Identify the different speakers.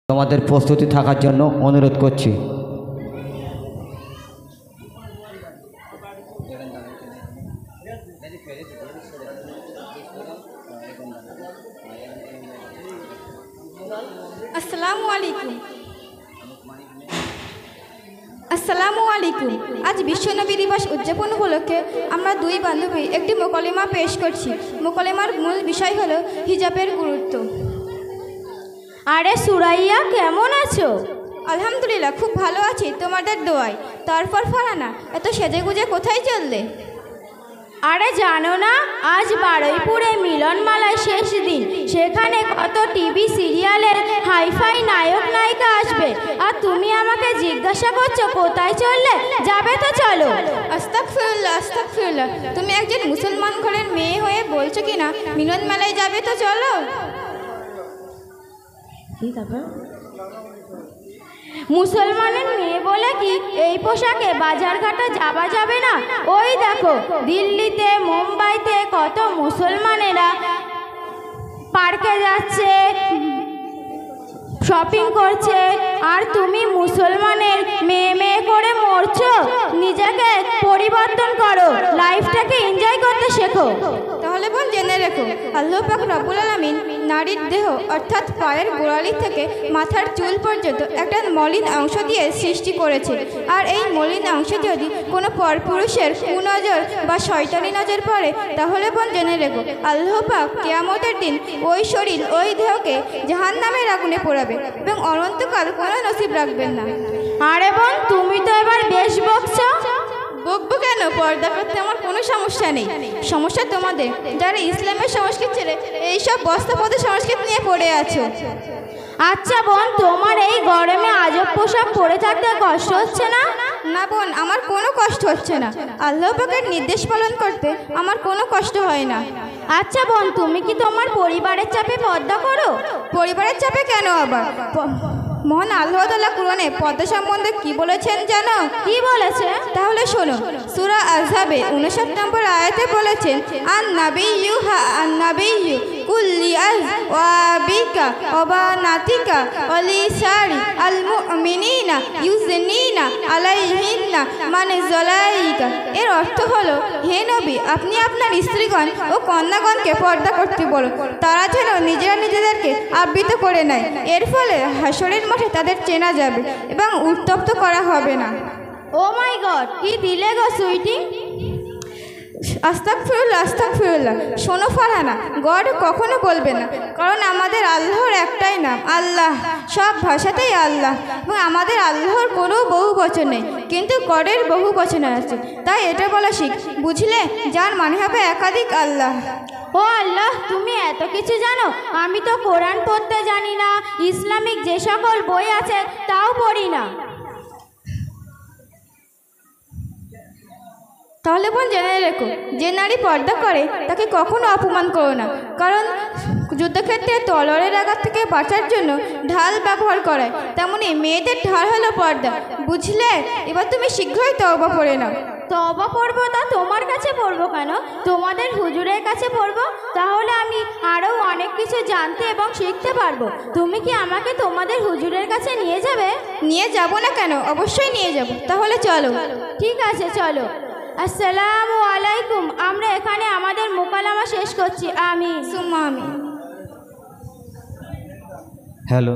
Speaker 1: তোমাদের প্রস্তুতি থাকার জন্য অনুরোধ করছি।
Speaker 2: আসসালামু আলাইকুম। আসসালামু আলাইকুম। আজ বিশ্ব নবী দিবস উদযাপন উপলক্ষে আমরা দুই বান্ধবী একটি মোকালেমা পেশ করছি। মোকালেমার মূল বিষয় হলো হিজাবের গুরুত্ব।
Speaker 3: আরে সুরাইয়া, কেমন আছো?
Speaker 2: আলহামদুলিল্লাহ, খুব ভালো আছি তোমাদের দোয়ায়। তারপর ফারানা, এত সেজেগুজে কোথায় চললে?
Speaker 3: আরে জানো না, আজ বারুইপুরে মিলনমালার শেষ দিন। সেখানে কত টিভি সিরিয়ালের হাইফাই নায়ক নায়িকা আসবে, আর তুমি আমাকে জিজ্ঞাসা করছো কোথায় চললে? যাবে তো চলো।
Speaker 2: আস্তাগফিরুল্লাহ, আস্তাগফিরুল্লাহ। তুমি একজন মুসলমান ঘরের মেয়ে হয়ে বলছো কি না মিলন মেলায় যাবে তো চলো?
Speaker 3: মুসলমানের মেয়ে বলে কি এই পোশাকে বাজারঘাটে যাওয়া যাবে না? ওই দেখো, দিল্লিতে মুম্বাইতে কত মুসলমানেরা পার্কে যাচ্ছে, শপিং করছে, আর তুমি মুসলমানের মেয়ে মেয়ে করে মরছো। নিজেকে পরিবর্তন করো, লাইফটাকে এনজয় করতে শেখো।
Speaker 2: তাহলে বোন জেনে রেখো, আল্লাহ পাক রব্বুল আলামিন নারীর দেহ অর্থাৎ পায়ের গোড়ালি থেকে মাথার চুল পর্যন্ত একটা মলিন অংশ দিয়ে সৃষ্টি করেছে। আর এই মলিন অংশ যদি কোনো পরপুরুষের কুনজর বা শয়তানি নজর পড়ে, তাহলে বোন জেনে রেখো আল্লাহ পাক কিয়ামতের দিন ওই শরীর ওই দেহকে জাহান্নামের আগুনে পোড়াবে এবং অনন্তকাল কোনো নসিব রাখবেন না।
Speaker 3: আরে বোন, তুমি তো এবার বেশ বকছো।
Speaker 2: বকবো কেন? পর্দা করতে আমার কোনো সমস্যা নেই। সমস্যা তোমাদের, যারা ইসলামের সংস্কৃতি ছেড়ে এইসব বস্তাপদের সংস্কৃতি নিয়ে পড়ে আছো।
Speaker 3: আচ্ছা বোন, তোমার এই গরমে আজব পোশাক পরে থাকতে কষ্ট হচ্ছে না?
Speaker 2: না বোন, আমার কোনো কষ্ট হচ্ছে না। আল্লাহ পাকের নির্দেশ পালন করতে আমার কোনো কষ্ট হয় না।
Speaker 3: আচ্ছা বোন, তুমি কি তোমার পরিবারের চাপে পর্দা করো?
Speaker 2: পরিবারের চাপে কেন আবার? মহান আল্লাহ তাআলা কুরআনে পর্দা সম্বন্ধে কি বলেছেন জানো?
Speaker 3: কি বলেছে?
Speaker 2: তাহলে শোনো, সূরা আযহাবে 59 নম্বর আয়াতে বলেছেন, আন-নাবিয়্যু কুল্লি আযওয়াবিকা ওয়া বানাতিকা ওয়া লিসারি আল মুমিনিনা ইউজনিনা আলাইহিন্না মান যালাইকা। এর অর্থ হলো, হে নবী, আপনি আপনার স্ত্রীগণ ও কন্যাগণকে পর্দা করতে বলুন, তারা যেন নিজেরা নিজেদেরকে আবৃত করে নেয়। এর ফলে হাসরের মাঠে তাদের চেনা যাবে এবং উত্তপ্ত করা হবে না।
Speaker 3: ও মাই গড, কি দিলে গো সুইটি?
Speaker 2: আস্তাগফিরুল্লাহ, আস্তাগফিরুল্লাহ। শোনো ফারহানা, গড কখনো বলবে না, কারণ আমাদের আল্লাহর একটাই নাম আল্লাহ। সব ভাষাতেই আল্লাহ, এবং আমাদের আল্লাহর কোনো বহু বচন নেই, কিন্তু গডের বহু বচন আছে। তাই এটা বলা শিখ, বুঝলে, যার মানে হবে একাধিক আল্লাহ।
Speaker 3: ও আল্লাহ, তুমি এত কিছু জানো? আমি তো কোরআন পড়তে জানি না, ইসলামিক যে সকল বই আছে তাও পড়ি না।
Speaker 2: তাহলে বোন জেনে রেখো, যে নারী পর্দা করে তাকে কখনো অপমান করো না, কারণ যুদ্ধক্ষেত্রে তলোয়ারের আঘাত থেকে বাঁচার জন্য ঢাল ব্যবহার করায়, তেমনি মেয়েদের ঢাল হলো পর্দা, বুঝলে? এবার তুমি শীঘ্রই তওবা পড়ে নাও।
Speaker 3: তওবা পড়বো? তা তোমার কাছে পড়বো কেন? তোমাদের হুজুরের কাছে পড়বো, তাহলে আমি আরও অনেক কিছু জানতে এবং শিখতে পারবো। তুমি কি আমাকে তোমাদের হুজুরের কাছে নিয়ে যাবে?
Speaker 2: নিয়ে যাব না কেন, অবশ্যই নিয়ে যাব। তাহলে চলো।
Speaker 3: ঠিক আছে, চলো। আসসালামু আলাইকুম। আমরা এখানে আমাদের মোকালামা শেষ করছি। আমিন।
Speaker 2: সুম্মা আমিন।
Speaker 1: হ্যালো।